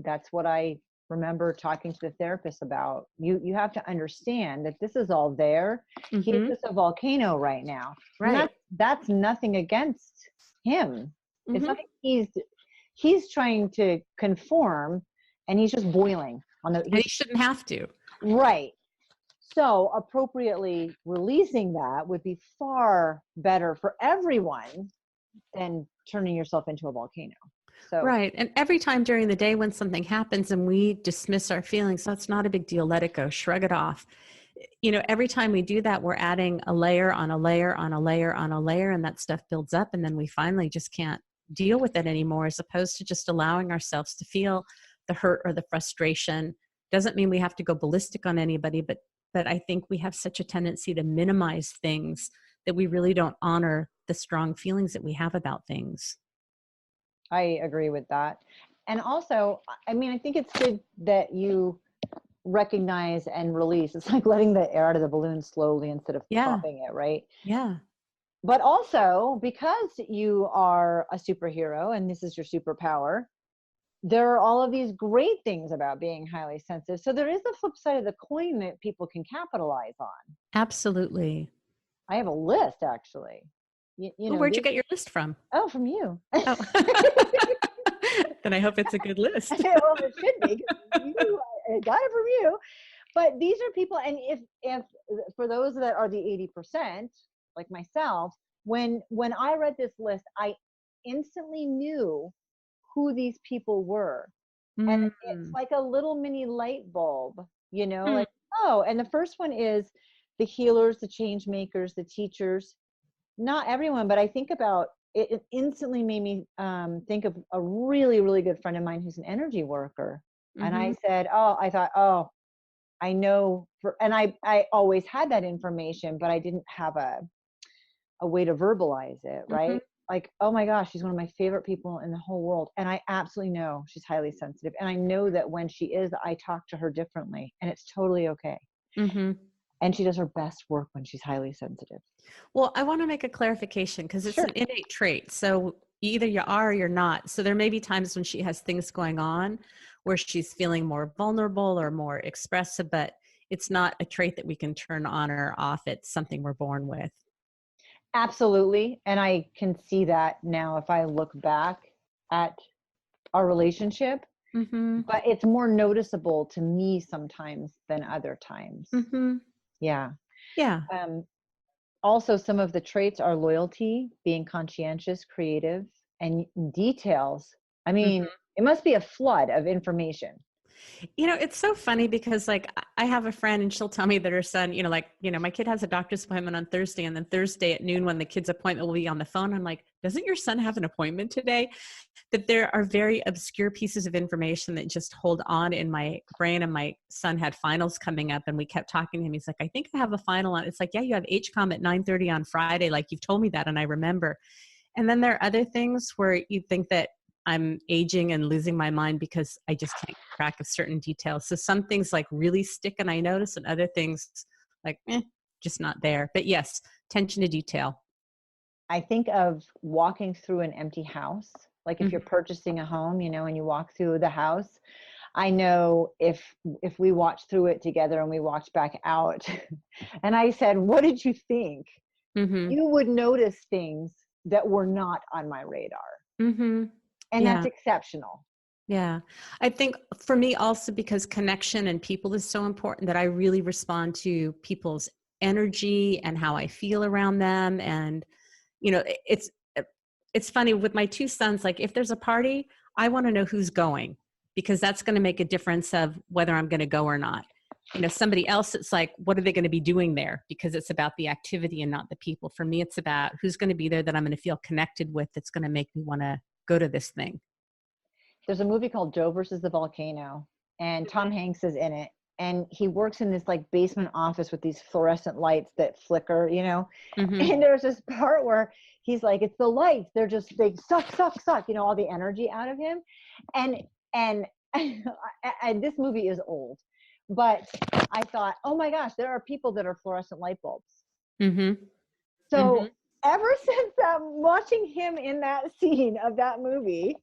B: That's what I remember talking to the therapist about. You have to understand that this is all there. Mm-hmm. He's just a volcano right now. Right. And that's nothing against him. Mm-hmm. It's nothing. He's trying to conform, and he's just boiling on the.
C: And he shouldn't have to.
B: Right. So appropriately releasing that would be far better for everyone than turning yourself into a volcano. So
C: Right. And every time during the day when something happens and we dismiss our feelings, that's not a big deal. Let it go, shrug it off. Every time we do that, we're adding a layer on a layer on a layer on a layer, and that stuff builds up. And then we finally just can't deal with it anymore, as opposed to just allowing ourselves to feel the hurt or the frustration. Doesn't mean we have to go ballistic on anybody, but I think we have such a tendency to minimize things that we really don't honor the strong feelings that we have about things.
B: I agree with that. And also, I mean, I think it's good that you recognize and release. It's like letting the air out of the balloon slowly instead of
C: Yeah.
B: popping it, right?
C: Yeah.
B: But also, because you are a superhero and this is your superpower, there are all of these great things about being highly sensitive. So there is the flip side of the coin that people can capitalize on.
C: Absolutely.
B: I have a list, actually.
C: Well, where'd you get your list from?
B: Oh, from you.
C: Oh. Then I hope it's a good list.
B: Well, it should be. I got it from you. But these are people, and if for those that are the 80%, like myself, when I read this list, I instantly knew who these people were. And it's
C: Mm.
B: like a little mini light bulb,
C: Hmm.
B: like, oh, and the first one is the healers, the change makers, the teachers. Not everyone, but I think about it, it instantly made me think of a really, really good friend of mine who's an energy worker. And I
C: Mm-hmm.
B: said, oh, I thought, oh, I know and I always had that information, but I didn't have a way to verbalize it,
C: Mm-hmm.
B: right? Like, oh my gosh, she's one of my favorite people in the whole world. And I absolutely know she's highly sensitive. And I know that when she is, I talk to her differently and it's totally okay.
C: Mm-hmm.
B: And she does her best work when she's highly sensitive.
C: Well, I want to make a clarification because it's
B: Sure.
C: an innate trait. So either you are or you're not. So there may be times when she has things going on where she's feeling more vulnerable or more expressive, but it's not a trait that we can turn on or off. It's something we're born with.
B: Absolutely. And I can see that now if I look back at our relationship,
C: Mm-hmm.
B: but it's more noticeable to me sometimes than other times.
C: Mm-hmm.
B: Yeah.
C: Yeah.
B: Also, some of the traits are loyalty, being conscientious, creative, and details. I mean, it must be a flood of information.
C: It's so funny because like I have a friend and she'll tell me that her son, my kid has a doctor's appointment on Thursday, and then Thursday at noon when the kid's appointment will be on the phone, I'm like, doesn't your son have an appointment today? That there are very obscure pieces of information that just hold on in my brain. And my son had finals coming up and we kept talking to him. He's like, I think I have a final on. It's like, yeah, you have HCOM at 9:30 on Friday. Like you've told me that. And I remember. And then there are other things where you think that I'm aging and losing my mind because I just can't keep track of certain details. So some things like really stick and I notice, and other things like, just not there. But yes, attention to detail.
B: I think of walking through an empty house. Like if
C: Mhm.
B: you're purchasing a home, and you walk through the house, I know if we watched through it together and we walked back out and I said, what did you think?
C: Mhm.
B: You would notice things that were not on my radar.
C: Mhm.
B: And that's
C: Yeah.
B: exceptional.
C: Yeah. I think for me also, because connection and people is so important, that I really respond to people's energy and how I feel around them. And, it's funny with my two sons, like if there's a party, I want to know who's going, because that's going to make a difference of whether I'm going to go or not. Somebody else, it's like, what are they going to be doing there? Because it's about the activity and not the people. For me, it's about who's going to be there that I'm going to feel connected with, that's going to make me want to go to this thing.
B: There's a movie called Joe versus the Volcano, and Tom Hanks is in it. And he works in this like basement office with these fluorescent lights that flicker,
C: Mm-hmm.
B: And there's this part where he's like, it's the lights. They suck, all the energy out of him. And and this movie is old, but I thought, oh my gosh, there are people that are fluorescent light bulbs.
C: Mm-hmm.
B: So ever since watching him in that scene of that movie,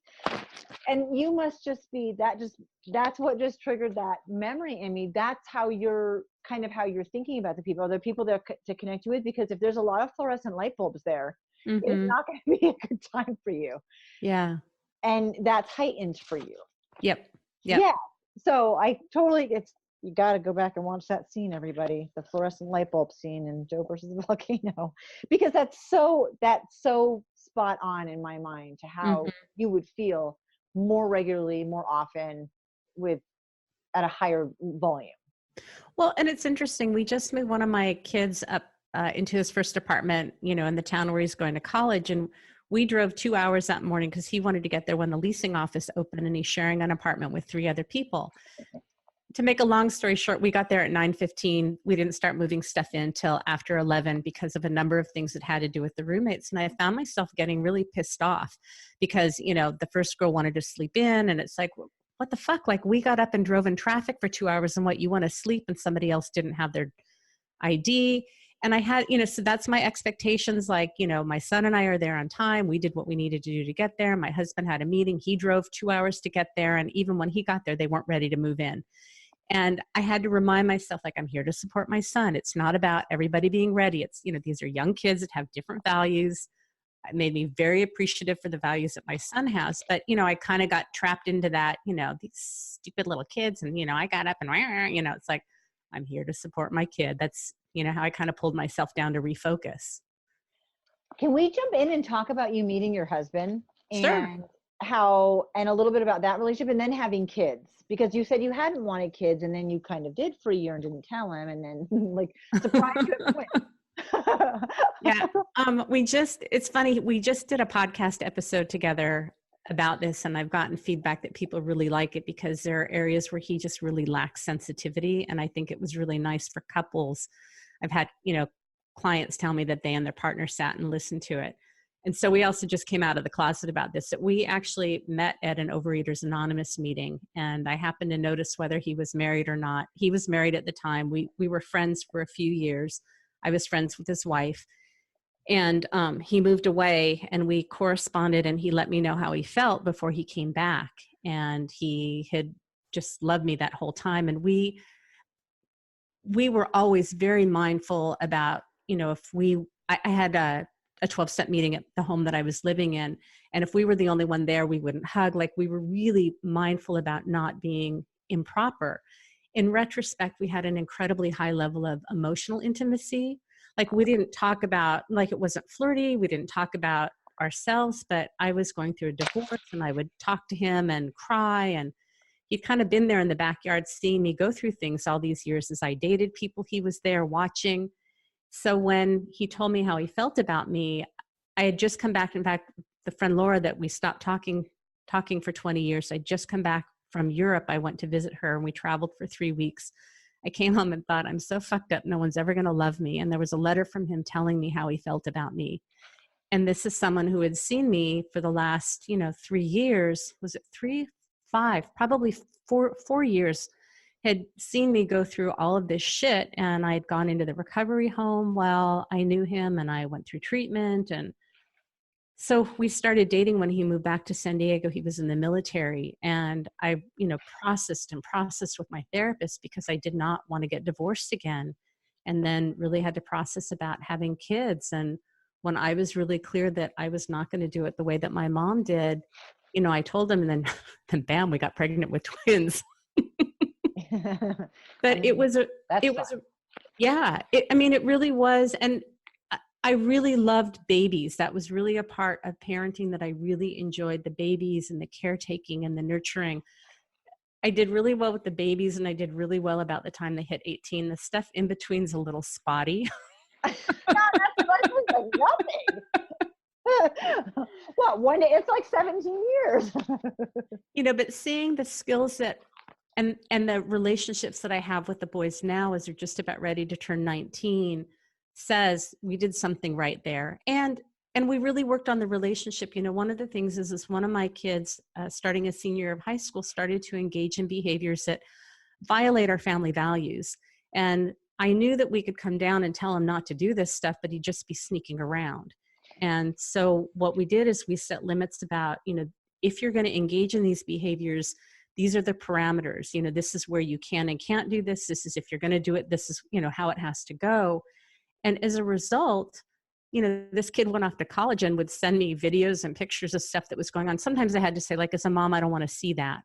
B: and you must just be that's what just triggered that memory in me. That's how you're thinking about the people. Are there people there to connect you with? Because if there's a lot of fluorescent light bulbs there, it's not going to be a good time for you.
C: Yeah.
B: And that's heightened for you.
C: Yep.
B: Yeah. So I totally, you got to go back and watch that scene, everybody. The fluorescent light bulb scene in Joe versus the Volcano, because that's so spot on in my mind to how you would feel more regularly, more often, at a higher volume?
C: Well, and it's interesting. We just moved one of my kids up into his first apartment, in the town where he's going to college. And we drove 2 hours that morning because he wanted to get there when the leasing office opened, and he's sharing an apartment with 3 other people. To make a long story short, we got there at 9:15. We didn't start moving stuff in till after 11 because of a number of things that had to do with the roommates. And I found myself getting really pissed off because, the first girl wanted to sleep in, and it's like, what the fuck? Like, we got up and drove in traffic for 2 hours, and what, you want to sleep, and somebody else didn't have their ID. And I had, so that's my expectations. Like, my son and I are there on time. We did what we needed to do to get there. My husband had a meeting. He drove 2 hours to get there. And even when he got there, they weren't ready to move in. And I had to remind myself, like, I'm here to support my son. It's not about everybody being ready. It's, these are young kids that have different values. It made me very appreciative for the values that my son has. But, I kind of got trapped into that, these stupid little kids. And, I got up and, it's like, I'm here to support my kid. That's, how I kind of pulled myself down to refocus.
B: Can we jump in and talk about you meeting your husband?
C: Sure.
B: And a little bit about that relationship, and then having kids, because you said you hadn't wanted kids, and then you kind of did for a year and didn't tell him, and then like surprised you at twins.
C: Yeah. It's funny. We just did a podcast episode together about this, and I've gotten feedback that people really like it because there are areas where he just really lacks sensitivity. And I think it was really nice for couples. I've had, clients tell me that they and their partner sat and listened to it. And so we also just came out of the closet about this, that we actually met at an Overeaters Anonymous meeting. And I happened to notice whether he was married or not. He was married at the time. We were friends for a few years. I was friends with his wife. And he moved away, and we corresponded, and he let me know how he felt before he came back. And he had just loved me that whole time. And we were always very mindful about, I had a 12-step meeting at the home that I was living in. And if we were the only one there, we wouldn't hug. Like, we were really mindful about not being improper. In retrospect, we had an incredibly high level of emotional intimacy. Like, we didn't talk about, like, it wasn't flirty. We didn't talk about ourselves, but I was going through a divorce, and I would talk to him and cry. And he'd kind of been there in the backyard seeing me go through things all these years as I dated people. He was there watching. So when he told me how he felt about me, I had just come back. In fact, the friend Laura that we stopped talking for 20 years, I'd just come back from Europe. I went to visit her, and we traveled for 3 weeks. I came home and thought, I'm so fucked up. No one's ever going to love me. And there was a letter from him telling me how he felt about me. And this is someone who had seen me for the last, 3 years. Was it 3, 5, probably 4 years, had seen me go through all of this shit. And I had gone into the recovery home while I knew him, and I went through treatment. And so we started dating when he moved back to San Diego. He was in the military, and I, processed with my therapist because I did not want to get divorced again. And then really had to process about having kids. And when I was really clear that I was not going to do it the way that my mom did, I told him, and then bam, we got pregnant with twins. But it really was. And I really loved babies. That was really a part of parenting that I really enjoyed, the babies and the caretaking and the nurturing. I did really well with the babies, and I did really well about the time they hit 18. The stuff in between's a little spotty.
B: Yeah, that's like nothing. What, one day, it's like 17 years.
C: But seeing the skills that and the relationships that I have with the boys now as they're just about ready to turn 19 says we did something right there. And we really worked on the relationship. One of the things is one of my kids, starting a senior year of high school, started to engage in behaviors that violate our family values. And I knew that we could come down and tell him not to do this stuff, but he'd just be sneaking around. And so what we did is we set limits about, if you're going to engage in these behaviors, these are the parameters. This is where you can and can't do this. This is, if you're going to do it, this is, how it has to go. And as a result, this kid went off to college and would send me videos and pictures of stuff that was going on. Sometimes I had to say, like, as a mom, I don't want to see that.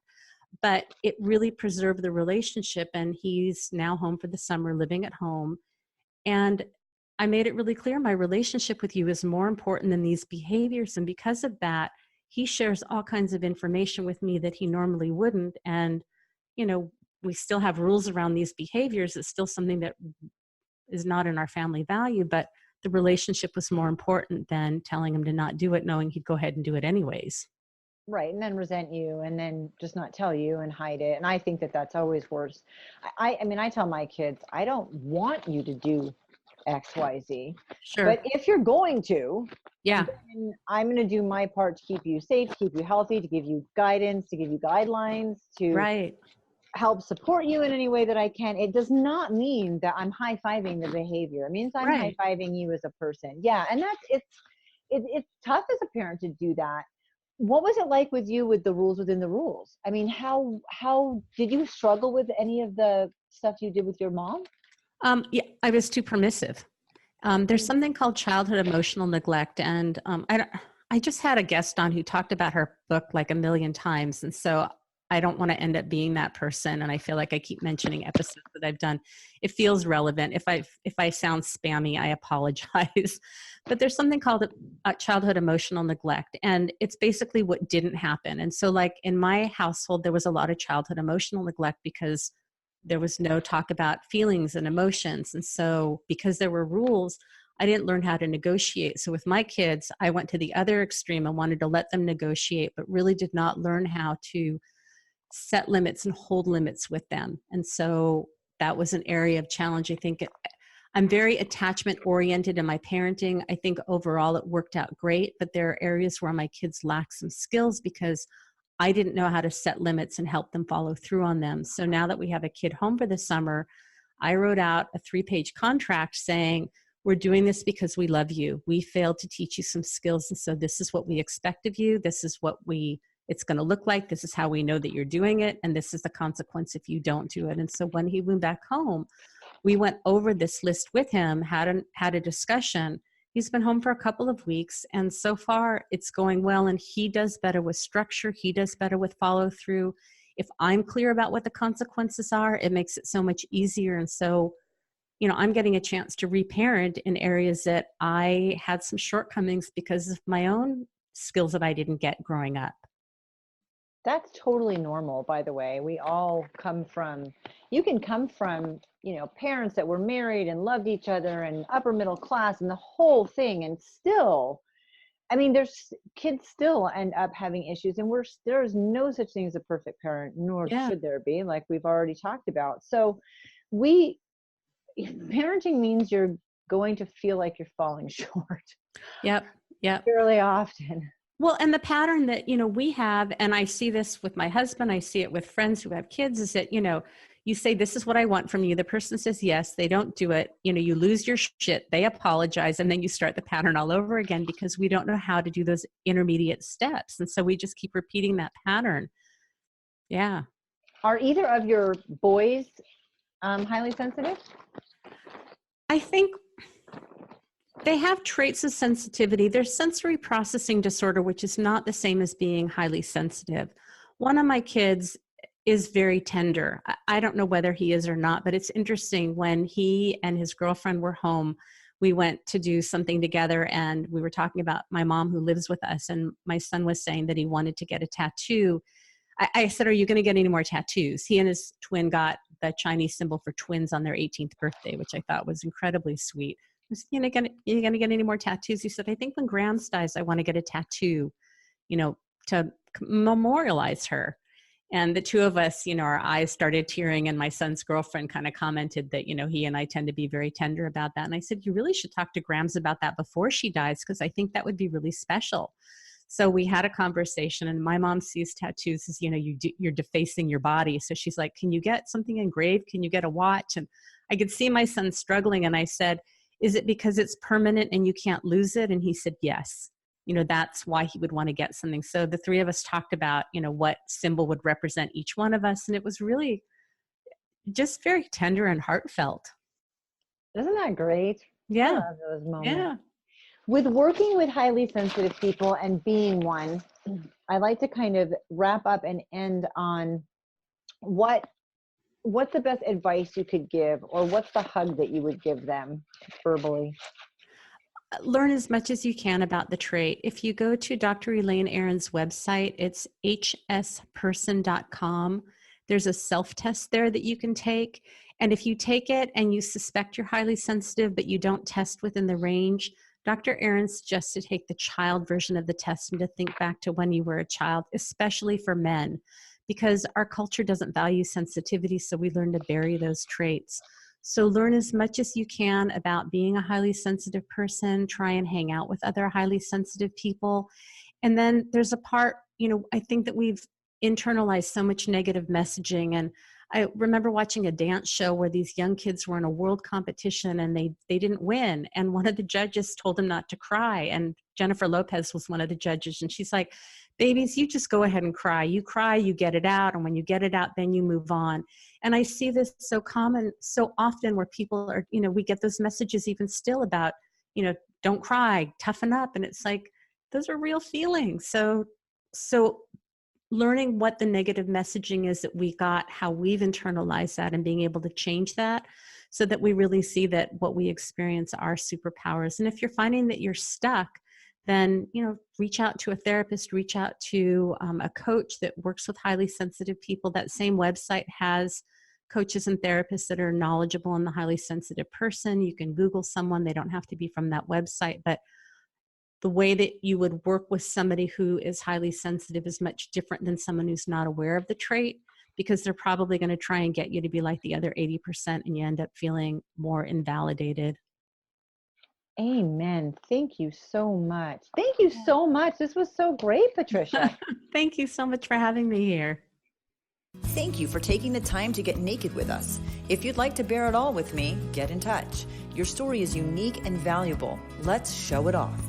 C: But it really preserved the relationship. And he's now home for the summer, living at home. And I made it really clear, my relationship with you is more important than these behaviors. And because of that, he shares all kinds of information with me that he normally wouldn't. And, we still have rules around these behaviors. It's still something that is not in our family value, but the relationship was more important than telling him to not do it, knowing he'd go ahead and do it anyways.
B: Right. And then resent you and then just not tell you and hide it. And I think that that's always worse. I mean, I tell my kids, I don't want you to do X, Y, Z,
C: Sure.
B: but if you're going to,
C: Yeah.
B: then I'm going to do my part to keep you safe, to keep you healthy, to give you guidance, to give you guidelines, to
C: Right.
B: help support you in any way that I can. It does not mean that I'm high-fiving the behavior. It means I'm
C: Right.
B: high-fiving you as a person. Yeah. And it's tough as a parent to do that. What was it like with you with the rules within the rules? I mean, how did you struggle with any of the stuff you did with your mom?
C: Yeah, I was too permissive. There's something called childhood emotional neglect, and I just had a guest on who talked about her book like a million times, and so I don't want to end up being that person. And I feel like I keep mentioning episodes that I've done. It feels relevant. If I sound spammy, I apologize. But there's something called childhood emotional neglect, and it's basically what didn't happen. And so, like in my household, there was a lot of childhood emotional neglect because there was no talk about feelings and emotions. And so because there were rules, I didn't learn how to negotiate. So with my kids, I went to the other extreme and wanted to let them negotiate, but really did not learn how to set limits and hold limits with them. And so that was an area of challenge. I think I'm very attachment oriented in my parenting. I think overall it worked out great, but there are areas where my kids lack some skills because I didn't know how to set limits and help them follow through on them. So now that we have a kid home for the summer, I wrote out a 3-page contract saying, we're doing this because we love you. We failed to teach you some skills. And so this is what we expect of you. This is what it's going to look like. This is how we know that you're doing it. And this is the consequence if you don't do it. And so when he went back home, we went over this list with him, had a discussion. He's been home for a couple of weeks, and so far it's going well, and he does better with structure. He does better with follow through. If I'm clear about what the consequences are, it makes it so much easier. And so, I'm getting a chance to reparent in areas that I had some shortcomings because of my own skills that I didn't get growing up.
B: That's totally normal, by the way. You can come from, parents that were married and loved each other and upper middle class and the whole thing. And still, I mean, there's kids still end up having issues, and there's no such thing as a perfect parent, nor
C: Yeah.
B: should there be, like we've already talked about. So parenting means you're going to feel like you're falling short.
C: Yep.
B: Fairly often.
C: Well, and the pattern that, we have, and I see this with my husband, I see it with friends who have kids, is that, you say, this is what I want from you. The person says yes, they don't do it. You lose your shit, they apologize, and then you start the pattern all over again because we don't know how to do those intermediate steps. And so we just keep repeating that pattern. Yeah.
B: Are either of your boys highly sensitive?
C: I think they have traits of sensitivity. There's sensory processing disorder, which is not the same as being highly sensitive. One of my kids is very tender. I don't know whether he is or not, but it's interesting. When he and his girlfriend were home, we went to do something together, and we were talking about my mom who lives with us, and my son was saying that he wanted to get a tattoo. I said, are you going to get any more tattoos? He and his twin got the Chinese symbol for twins on their 18th birthday, which I thought was incredibly sweet. I said, you going to get any more tattoos? He said, I think when Grams dies, I want to get a tattoo, to memorialize her. And the two of us, our eyes started tearing, and my son's girlfriend kind of commented that, he and I tend to be very tender about that. And I said, you really should talk to Grams about that before she dies, because I think that would be really special. So we had a conversation, and my mom sees tattoos as, you're defacing your body. So she's like, can you get something engraved? Can you get a watch? And I could see my son struggling. And I said, is it because it's permanent and you can't lose it? And he said, yes. That's why he would want to get something. So the three of us talked about, what symbol would represent each one of us. And it was really just very tender and heartfelt.
B: Isn't that great?
C: Yeah.
B: I love those moments.
C: Yeah.
B: With working with highly sensitive people and being one, I like to kind of wrap up and end on what's the best advice you could give, or what's the hug that you would give them verbally?
C: learn as much as you can about the trait. If you go to Dr. Elaine Aron's website, it's hsperson.com. There's a self-test there that you can take. And if you take it and you suspect you're highly sensitive, but you don't test within the range, Dr. Aron suggests to take the child version of the test and to think back to when you were a child, especially for men, because our culture doesn't value sensitivity, so we learn to bury those traits. So learn as much as you can about being a highly sensitive person. Try and hang out with other highly sensitive people. And then there's a part, I think that we've internalized so much negative messaging. And I remember watching a dance show where these young kids were in a world competition and they didn't win. And one of the judges told them not to cry. And Jennifer Lopez was one of the judges. And she's like, babies, you just go ahead and cry. You cry, you get it out. And when you get it out, then you move on. And I see this so common, so often where people are, we get those messages even still about, don't cry, toughen up. And it's like, those are real feelings. So learning what the negative messaging is that we got, how we've internalized that, and being able to change that so that we really see that what we experience are superpowers. And if you're finding that you're stuck, then, reach out to a therapist, reach out to a coach that works with highly sensitive people. That same website has coaches and therapists that are knowledgeable in the highly sensitive person. You can Google someone. They don't have to be from that website, but the way that you would work with somebody who is highly sensitive is much different than someone who's not aware of the trait, because they're probably going to try and get you to be like the other 80%, and you end up feeling more invalidated.
B: Amen. Thank you so much. Thank you so much. This was so great, Patricia.
C: Thank you so much for having me here.
A: Thank you for taking the time to get naked with us. If you'd like to bear it all with me, get in touch. Your story is unique and valuable. Let's show it off.